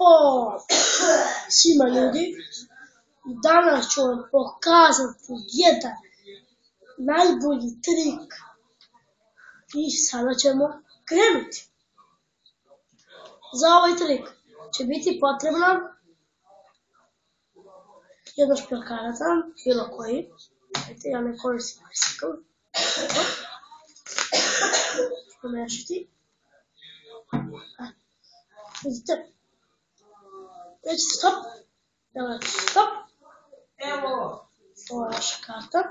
O, svima ljudi, danas ću vam pokazati jedan najbolji trik i sada ćemo krenuti. Za ovaj trik će biti potrebno jedno špilkarata, bilo koji, ja ne koristim bicycle, pomešati. Vidite, reći stop, evo stop, ovo je vaša karta.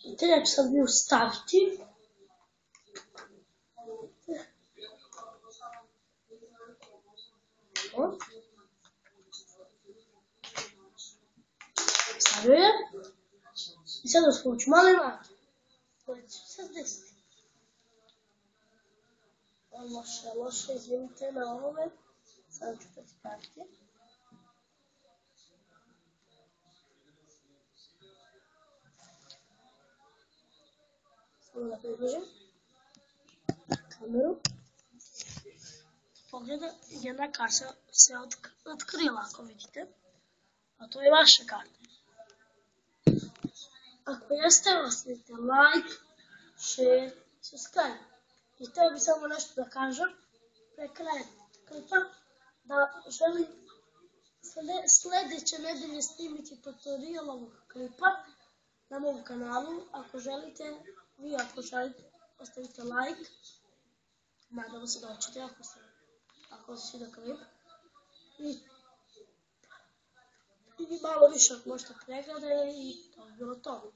Vidite, ja ću sad nju staviti. Stavio je. I sad uz pomoć male vrata. To će sad desiti. Loše, izvinite na ovome. Sada ću predstaviti. Samo da približim kameru. Pogleda, jedna karta se otkrila, ako vidite. A to je vaša karta. Ako jeste, ostavite like, share, subscribe. I htio bi samo nešto da kažem pre kraja klipa, da želim sljedeće nedelje snimiti tutorial ovog klipa na mom kanalu. Ako želite, ostavite like. Nadamo se da hoćete, ako se svida klip. I malo više ako možete preglede i to bi bilo to.